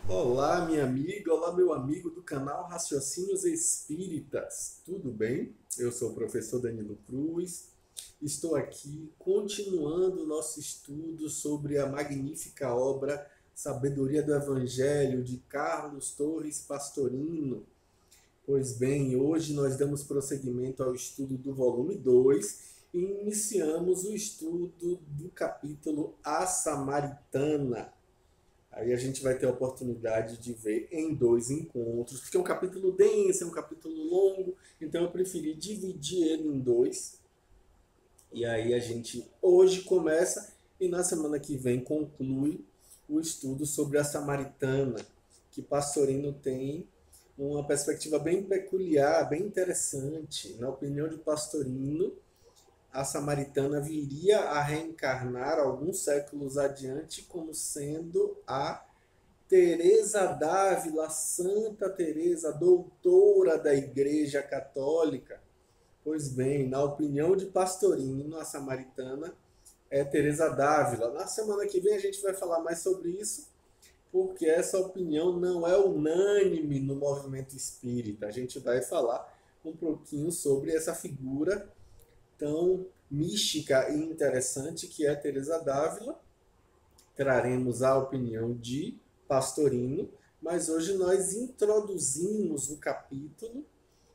Olá, minha amiga, olá, meu amigo do canal Raciocínios Espíritas, tudo bem? Eu sou o professor Danilo Cruz, estou aqui continuando o nosso estudo sobre a magnífica obra Sabedoria do Evangelho de Carlos Torres Pastorino. Pois bem, hoje nós damos prosseguimento ao estudo do volume 2 e iniciamos o estudo do capítulo A Samaritana. Aí a gente vai ter a oportunidade de ver em dois encontros, porque é um capítulo denso, é um capítulo longo, então eu preferi dividir ele em dois. E aí a gente hoje começa e na semana que vem conclui o estudo sobre a Samaritana, que Pastorino tem uma perspectiva bem peculiar, bem interessante. Na opinião de Pastorino, a Samaritana viria a reencarnar alguns séculos adiante como sendo a Teresa d'Ávila, Santa Teresa, doutora da Igreja Católica. Pois bem, na opinião de Pastorino, a Samaritana é Teresa d'Ávila. Na semana que vem a gente vai falar mais sobre isso, porque essa opinião não é unânime no movimento espírita. A gente vai falar um pouquinho sobre essa figura tão mística e interessante que é Teresa d'Ávila. Traremos a opinião de Pastorino, mas hoje nós introduzimos o capítulo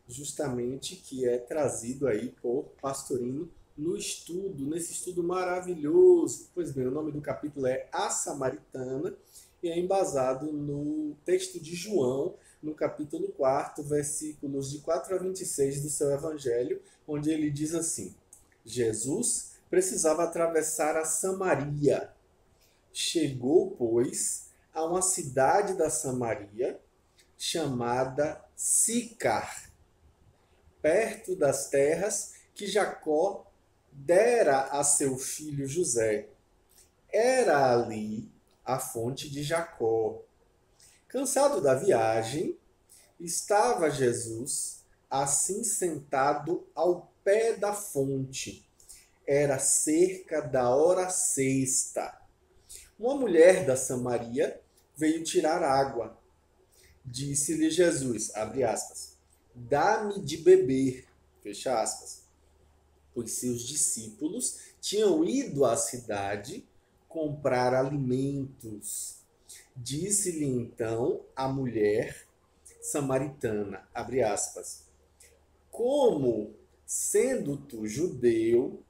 justamente que é trazido aí por Pastorino no estudo, nesse estudo maravilhoso. Pois bem, o nome do capítulo é A Samaritana e é embasado no texto de João, no capítulo 4, versículos de 4 a 26 do seu evangelho, onde ele diz assim: Jesus precisava atravessar a Samaria. Chegou, pois, a uma cidade da Samaria chamada Sicar, perto das terras que Jacó dera a seu filho José. Era ali a fonte de Jacó. Cansado da viagem, estava Jesus assim sentado ao pé da fonte. Era cerca da hora sexta. Uma mulher da Samaria veio tirar água. Disse-lhe Jesus, abre aspas, dá-me de beber, fecha aspas, pois seus discípulos tinham ido à cidade comprar alimentos. Disse-lhe então a mulher samaritana, abre aspas, como, sendo tu judeu,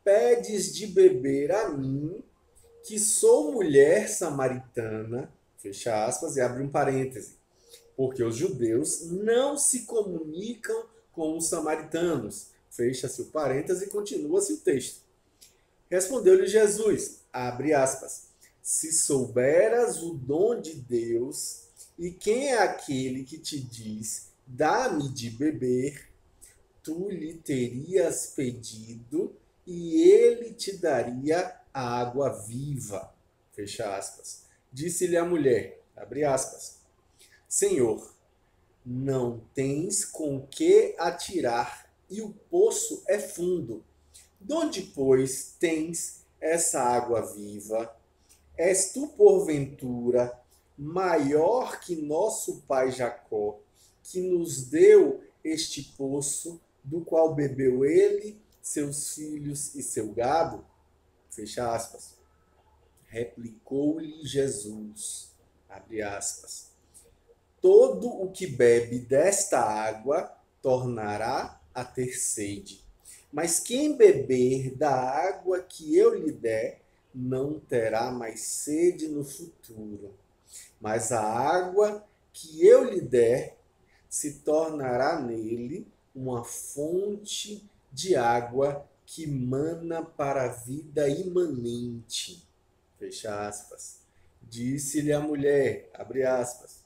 pedes de beber a mim, que sou mulher samaritana, fecha aspas, e abre um parêntese, porque os judeus não se comunicam com os samaritanos. Fecha-se o parêntese e continua-se o texto. Respondeu-lhe Jesus, abre aspas, se souberas o dom de Deus e quem é aquele que te diz, dá-me de beber, tu lhe terias pedido e ele te daria a água viva. Fecha aspas. Disse-lhe a mulher, abre aspas, Senhor, não tens com que atirar e o poço é fundo. Donde, pois, tens essa água viva? És tu, porventura, maior que nosso pai Jacó, que nos deu este poço, do qual bebeu ele, seus filhos e seu gado? Fecha aspas. Replicou-lhe Jesus, abre aspas, todo o que bebe desta água tornará a ter sede. Mas quem beber da água que eu lhe der, não terá mais sede no futuro. Mas a água que eu lhe der se tornará nele uma fonte de água que mana para a vida imanente. Fecha aspas. Disse-lhe a mulher, abre aspas,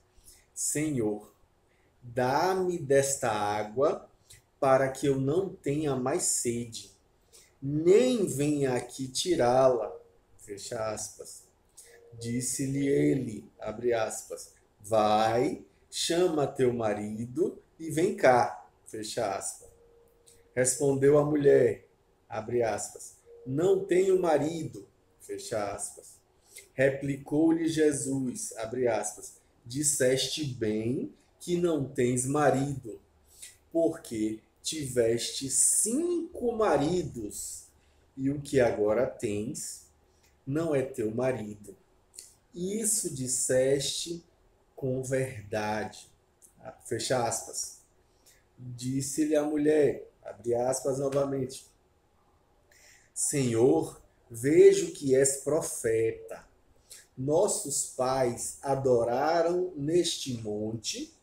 Senhor, dá-me desta água para que eu não tenha mais sede, nem venha aqui tirá-la. Fecha aspas. Disse-lhe ele, abre aspas, vai, chama teu marido e vem cá. Fecha aspas. Respondeu a mulher, abre aspas, não tenho marido. Fecha aspas. Replicou-lhe Jesus, abre aspas, disseste bem que não tens marido, porque tiveste 5 maridos, e o que agora tens não é teu marido. Isso disseste com verdade. Fecha aspas. Disse-lhe a mulher, abre aspas novamente, Senhor, vejo que és profeta. Nossos pais adoraram neste monte,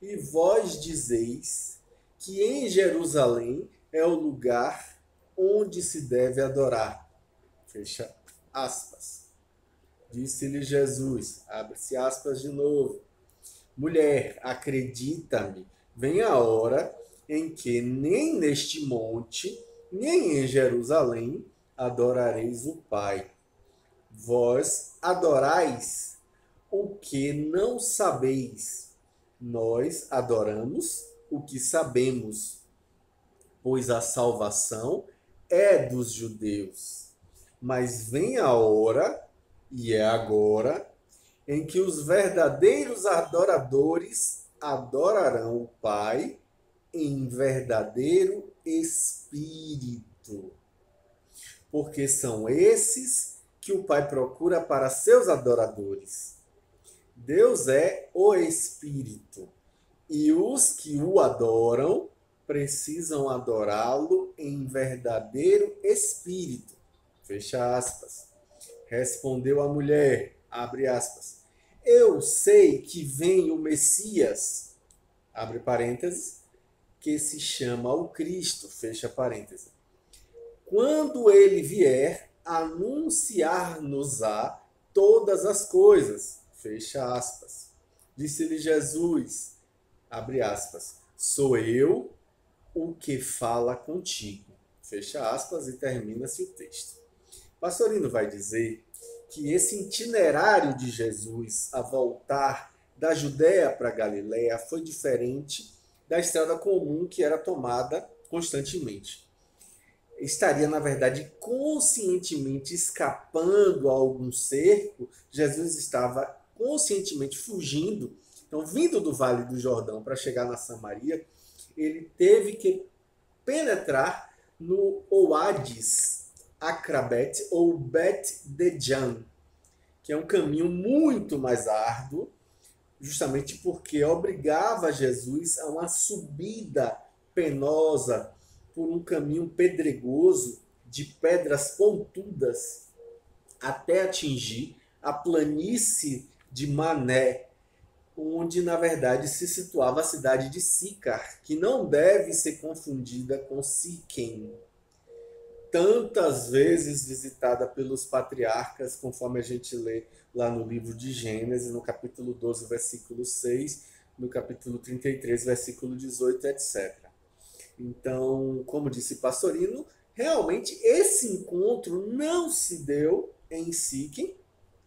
e vós dizeis que em Jerusalém é o lugar onde se deve adorar. Fecha aspas. Disse-lhe Jesus, abre-se aspas de novo, mulher, acredita-me, vem a hora em que nem neste monte, nem em Jerusalém adorareis o Pai. Vós adorais o que não sabeis. Nós adoramos o que sabemos, pois a salvação é dos judeus. Mas vem a hora, e é agora, em que os verdadeiros adoradores adorarão o Pai em verdadeiro espírito. Porque são esses que o Pai procura para seus adoradores. Deus é o Espírito, e os que o adoram precisam adorá-lo em verdadeiro espírito. Fecha aspas. Respondeu a mulher, abre aspas, eu sei que vem o Messias, abre parênteses, que se chama o Cristo, fecha parênteses. Quando ele vier, anunciar-nos-á todas as coisas, fecha aspas. Disse-lhe Jesus, abre aspas, sou eu o que fala contigo, fecha aspas, e termina-se o texto. Pastorino vai dizer que esse itinerário de Jesus a voltar da Judéia para a Galiléia foi diferente da estrada comum que era tomada constantemente. Estaria, na verdade, conscientemente escapando a algum cerco, Jesus estava conscientemente fugindo, então, vindo do Vale do Jordão para chegar na Samaria, ele teve que penetrar no Oades Acrabet ou Bet-Dejan, que é um caminho muito mais árduo, justamente porque obrigava Jesus a uma subida penosa por um caminho pedregoso de pedras pontudas até atingir a planície de Mané, onde na verdade se situava a cidade de Sicar, que não deve ser confundida com Siquém, tantas vezes visitada pelos patriarcas, conforme a gente lê lá no livro de Gênesis, no capítulo 12, versículo 6, no capítulo 33, versículo 18, etc. Então, como disse Pastorino, realmente esse encontro não se deu em Siquém,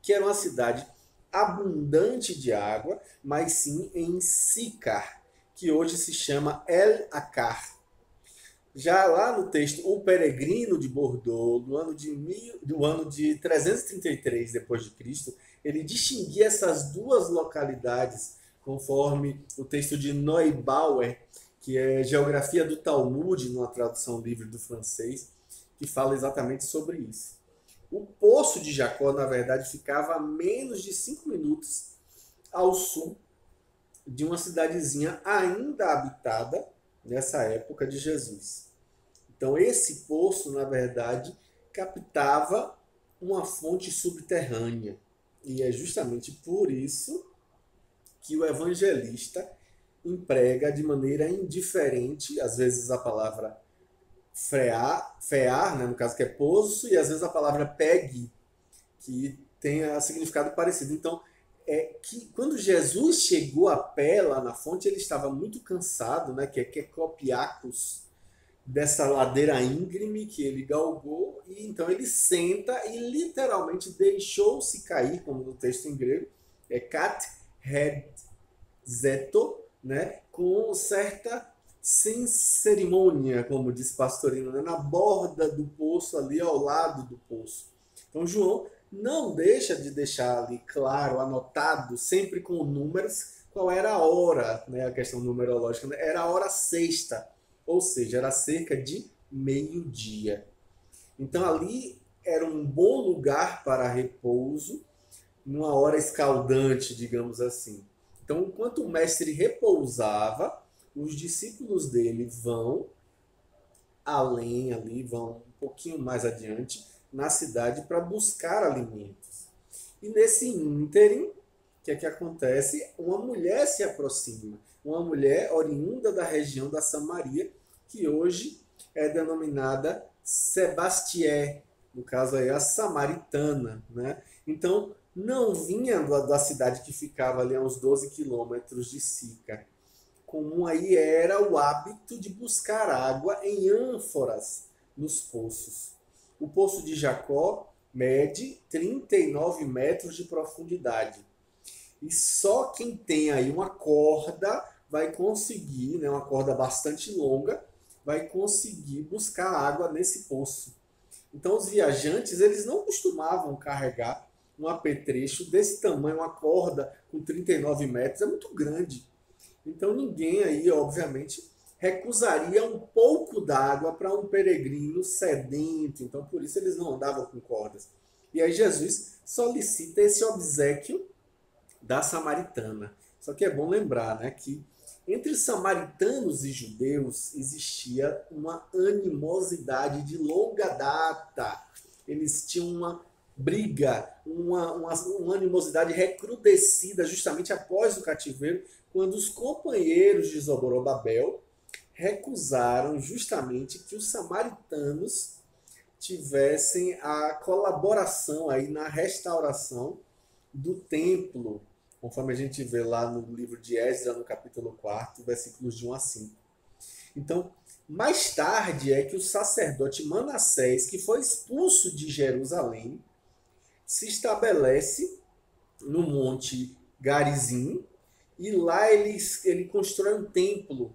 que era uma cidade abundante de água, mas sim em Sicar, que hoje se chama El-Akar. Já lá no texto O Peregrino de Bordeaux, do ano de 333 d.C., ele distinguia essas duas localidades, conforme o texto de Neubauer, que é Geografia do Talmud, numa tradução livre do francês, que fala exatamente sobre isso. O Poço de Jacó, na verdade, ficava a menos de 5 minutos ao sul de uma cidadezinha ainda habitada nessa época de Jesus. Então, esse poço, na verdade, captava uma fonte subterrânea. E é justamente por isso que o evangelista emprega de maneira indiferente, às vezes a palavra fear, né, no caso que é poço, e às vezes a palavra pegue, que tem significado parecido. Então, é que quando Jesus chegou a pé lá na fonte, ele estava muito cansado, né, que é Kekopiakos, dessa ladeira íngreme que ele galgou, e então ele senta e literalmente deixou-se cair, como no texto em grego, é kat zeto, né, com certa sem cerimônia, como diz Pastorino, né, na borda do poço, ali ao lado do poço. Então João não deixa de deixar ali claro, anotado, sempre com números, qual era a hora, né? A questão numerológica, né? Era a hora sexta, ou seja, era cerca de meio-dia. Então ali era um bom lugar para repouso, numa hora escaldante, digamos assim. Então, enquanto o mestre repousava, os discípulos dele vão além ali, vão um pouquinho mais adiante na cidade para buscar alimentos. E nesse ínterim, o que é que acontece? Uma mulher se aproxima, uma mulher oriunda da região da Samaria, que hoje é denominada Sebastié, no caso aí a samaritana, né? Então, não vinha da cidade que ficava ali a uns 12 quilômetros de Sicar. Comum aí era o hábito de buscar água em ânforas nos poços. O poço de Jacó mede 39 metros de profundidade. E só quem tem aí uma corda vai conseguir, né, uma corda bastante longa, vai conseguir buscar água nesse poço. Então os viajantes, eles não costumavam carregar um apetrecho desse tamanho, uma corda com 39 metros, é muito grande. Então ninguém aí, obviamente, recusaria um pouco d'água para um peregrino sedento. Então por isso eles não andavam com cordas. E aí Jesus solicita esse obséquio da samaritana. Só que é bom lembrar, né, que entre samaritanos e judeus existia uma animosidade de longa data. Eles tinham uma briga, uma animosidade recrudescida justamente após o cativeiro, quando os companheiros de Zorobabel recusaram justamente que os samaritanos tivessem a colaboração aí na restauração do templo, conforme a gente vê lá no livro de Esdras, no capítulo 4, versículos de 1 a 5. Então, mais tarde é que o sacerdote Manassés, que foi expulso de Jerusalém, se estabelece no Monte Garizim, e lá ele constrói um templo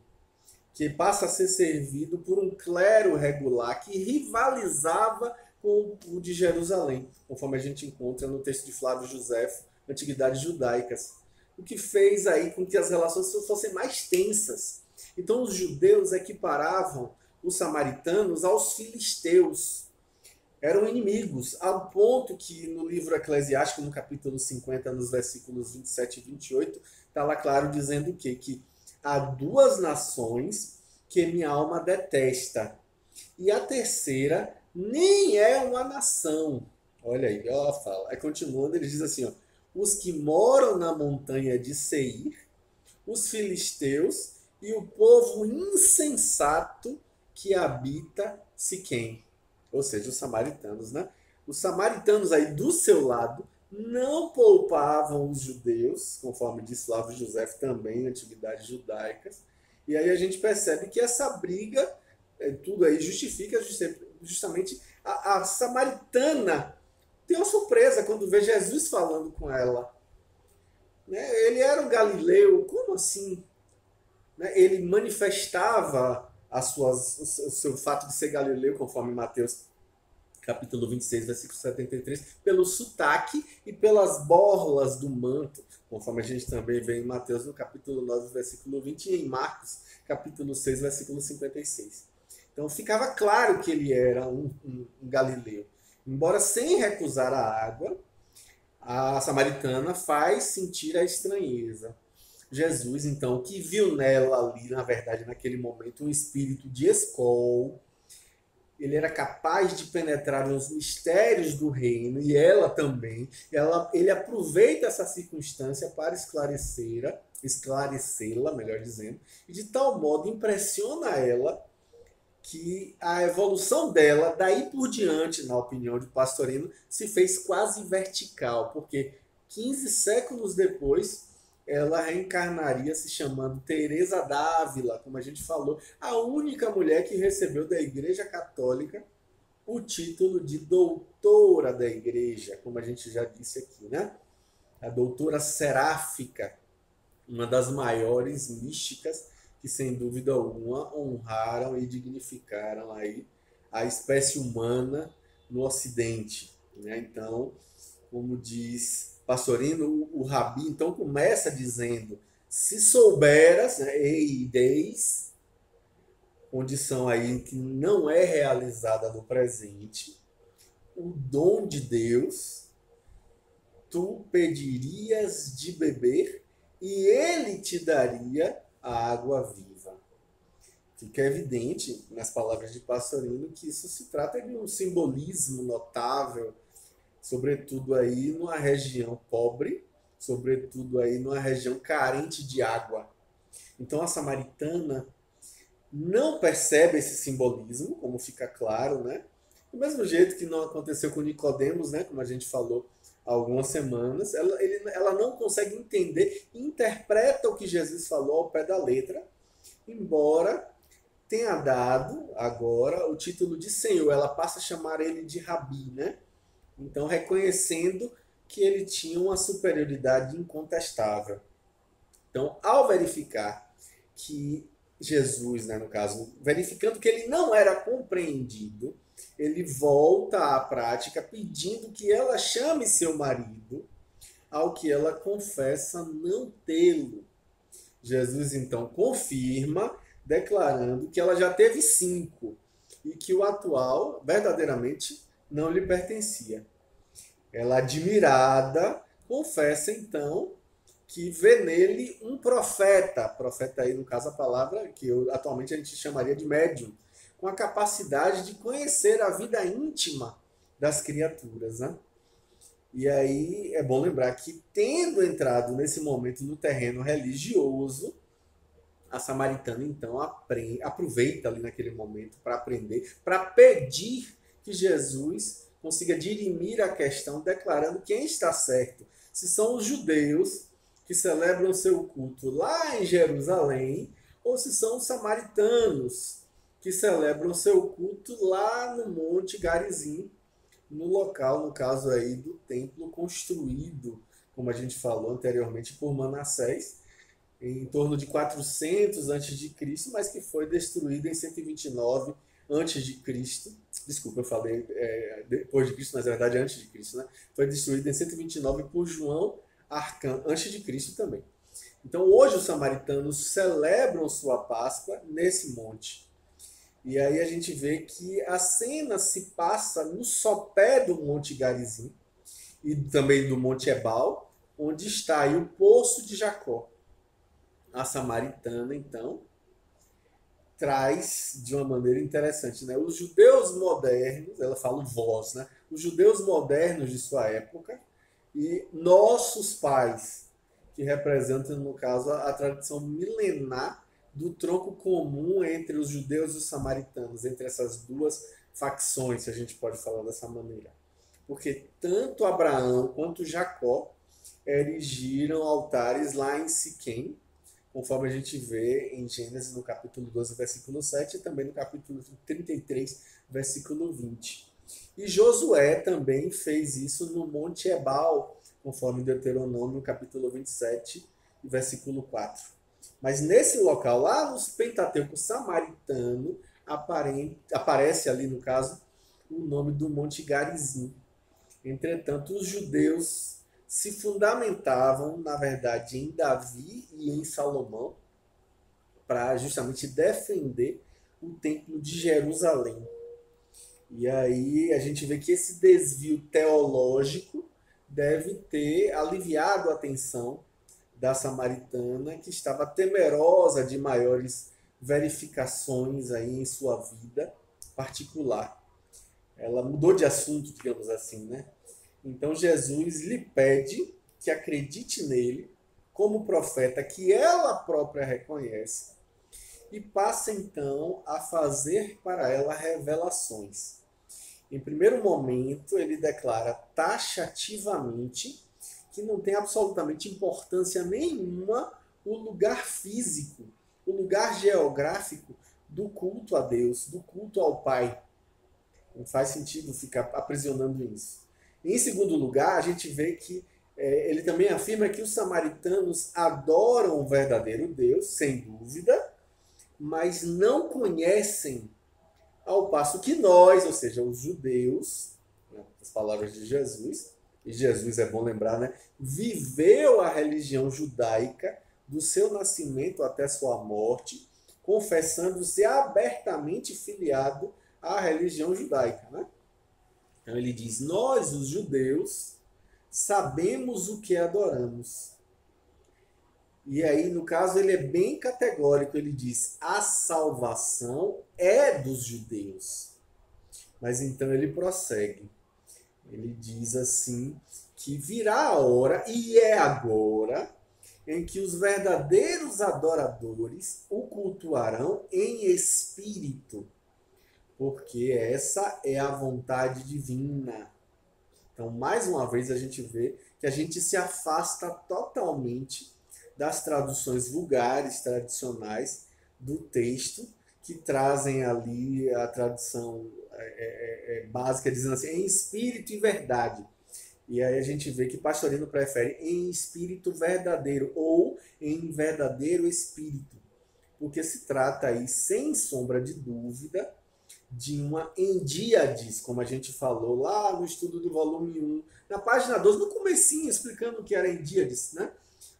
que passa a ser servido por um clero regular que rivalizava com o de Jerusalém, conforme a gente encontra no texto de Flávio Josefo, Antiguidades Judaicas, o que fez aí com que as relações fossem mais tensas. Então os judeus equiparavam os samaritanos aos filisteus, eram inimigos, ao ponto que no livro Eclesiástico, no capítulo 50, nos versículos 27 e 28, está lá claro dizendo o quê? Que há duas nações que minha alma detesta, e a terceira nem é uma nação. Olha aí, ó, fala. Aí continuando, ele diz assim, ó, os que moram na montanha de Seir, os filisteus e o povo insensato que habita Siquém. Ou seja, os samaritanos, né? Os samaritanos aí do seu lado não poupavam os judeus, conforme diz Flávio José também em Antiguidades Judaicas. E aí a gente percebe que essa briga, tudo aí justifica justamente a samaritana tem uma surpresa quando vê Jesus falando com ela. Né? Ele era um galileu, como assim? Né? Ele manifestava o seu fato de ser galileu, conforme Mateus capítulo 26, versículo 73, pelo sotaque e pelas borlas do manto, conforme a gente também vê em Mateus no capítulo 9, versículo 20, e em Marcos, capítulo 6, versículo 56. Então ficava claro que ele era um galileu. Embora sem recusar a água, a samaritana faz sentir a estranheza. Jesus, então, que viu nela ali, na verdade, naquele momento, um espírito de escol, ele era capaz de penetrar nos mistérios do reino, e ela também. Ele aproveita essa circunstância para esclarecê-la, melhor dizendo, e de tal modo impressiona ela que a evolução dela, daí por diante, na opinião de Pastorino, se fez quase vertical, porque 15 séculos depois ela reencarnaria se chamando Teresa d'Ávila, como a gente falou, a única mulher que recebeu da Igreja Católica o título de doutora da Igreja, como a gente já disse aqui, né? A doutora seráfica, uma das maiores místicas que, sem dúvida alguma, honraram e dignificaram aí a espécie humana no Ocidente. Né? Então, Como diz Pastorino, o Rabi então começa dizendo: se souberas, né, eideis, condição aí que não é realizada no presente, o dom de Deus, tu pedirias de beber e ele te daria a água viva. Fica evidente nas palavras de Pastorino que isso se trata de um simbolismo notável, sobretudo aí numa região pobre, sobretudo aí numa região carente de água. Então a samaritana não percebe esse simbolismo, como fica claro, né? Do mesmo jeito que não aconteceu com Nicodemos, né? Como a gente falou há algumas semanas, ela não consegue entender, interpreta o que Jesus falou ao pé da letra, embora tenha dado agora o título de Senhor. Ela passa a chamar ele de Rabi, né? Então, reconhecendo que ele tinha uma superioridade incontestável. Então, ao verificar que Jesus, né, no caso, verificando que ele não era compreendido, ele volta à prática pedindo que ela chame seu marido, ao que ela confessa não tê-lo. Jesus, então, confirma, declarando que ela já teve 5 e que o atual verdadeiramente não lhe pertencia. Ela, admirada, confessa então que vê nele um profeta. Profeta aí, no caso, a palavra que atualmente a gente chamaria de médium, com a capacidade de conhecer a vida íntima das criaturas, né? E aí é bom lembrar que, tendo entrado nesse momento no terreno religioso, a samaritana então aproveita ali naquele momento para aprender, para pedir que Jesus consiga dirimir a questão, declarando quem está certo. Se são os judeus que celebram seu culto lá em Jerusalém, ou se são os samaritanos que celebram seu culto lá no Monte Garizim, no local, no caso aí, do templo construído, como a gente falou anteriormente, por Manassés, em torno de 400 a.C., mas que foi destruído em 129 a.C. Desculpa, eu falei depois de Cristo, mas na verdade antes de Cristo, né? Foi destruído em 129 por João Arcã, antes de Cristo também. Então hoje os samaritanos celebram sua Páscoa nesse monte. E aí a gente vê que a cena se passa no sopé do Monte Garizim e também do Monte Ebal, onde está aí o Poço de Jacó. A samaritana, então, traz de uma maneira interessante, né? Os judeus modernos, ela fala o vós, né? Os judeus modernos de sua época e nossos pais, que representam, no caso, a tradição milenar do tronco comum entre os judeus e os samaritanos, entre essas duas facções, se a gente pode falar dessa maneira. Porque tanto Abraão quanto Jacó erigiram altares lá em Siquém, conforme a gente vê em Gênesis no capítulo 12, versículo 7, e também no capítulo 33, versículo 20. E Josué também fez isso no Monte Ebal, conforme Deuteronômio, capítulo 27, versículo 4. Mas nesse local, lá nos Pentateuco samaritano, aparece ali, no caso, o nome do Monte Garizim. Entretanto, os judeus se fundamentavam, na verdade, em Davi e em Salomão, para justamente defender o templo de Jerusalém. E aí a gente vê que esse desvio teológico deve ter aliviado a atenção da samaritana, que estava temerosa de maiores verificações aí em sua vida particular. Ela mudou de assunto, digamos assim, né? Então Jesus lhe pede que acredite nele como profeta que ela própria reconhece e passa então a fazer para ela revelações. Em primeiro momento, ele declara taxativamente que não tem absolutamente importância nenhuma o lugar físico, o lugar geográfico do culto a Deus, do culto ao Pai. Não faz sentido ficar aprisionando isso. Em segundo lugar, a gente vê que ele também afirma que os samaritanos adoram o verdadeiro Deus, sem dúvida, mas não conhecem, ao passo que nós, ou seja, os judeus, né, as palavras de Jesus, e Jesus, é bom lembrar, né, viveu a religião judaica do seu nascimento até sua morte, confessando-se abertamente filiado à religião judaica, né? Então ele diz: nós, os judeus, sabemos o que adoramos. E aí, no caso, ele é bem categórico, ele diz: a salvação é dos judeus. Mas então ele prossegue. Ele diz assim que virá a hora, e é agora, em que os verdadeiros adoradores o cultuarão em espírito, porque essa é a vontade divina. Então, mais uma vez, a gente vê que a gente se afasta totalmente das traduções vulgares, tradicionais do texto, que trazem ali a tradução básica, dizendo assim, em espírito e verdade. E aí a gente vê que Pastorino prefere em espírito verdadeiro ou em verdadeiro espírito, porque se trata aí, sem sombra de dúvida, de uma endíades, como a gente falou lá no estudo do volume 1, na página 12, no comecinho, explicando o que era endíades, né?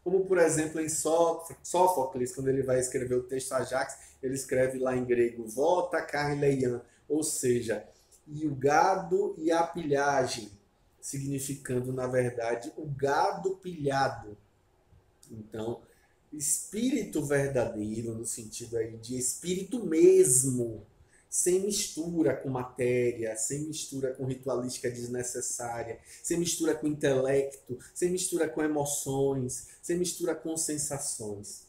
Como, por exemplo, em Sófocles, quando ele vai escrever o texto Ajax, ele escreve lá em grego, vota carleian, ou seja, e o gado e a pilhagem, significando, na verdade, o gado pilhado. Então, espírito verdadeiro, no sentido aí de espírito mesmo, sem mistura com matéria, sem mistura com ritualística desnecessária, sem mistura com intelecto, sem mistura com emoções, sem mistura com sensações.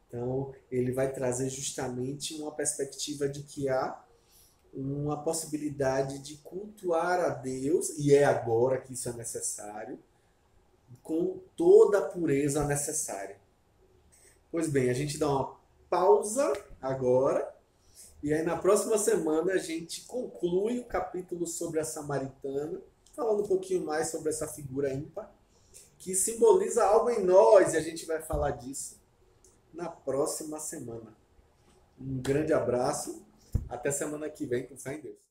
Então, ele vai trazer justamente uma perspectiva de que há uma possibilidade de cultuar a Deus, e é agora que isso é necessário, com toda a pureza necessária. Pois bem, a gente dá uma pausa agora, e aí na próxima semana a gente conclui o capítulo sobre a Samaritana, falando um pouquinho mais sobre essa figura ímpar, que simboliza algo em nós, e a gente vai falar disso na próxima semana. Um grande abraço, até semana que vem, com fé em Deus.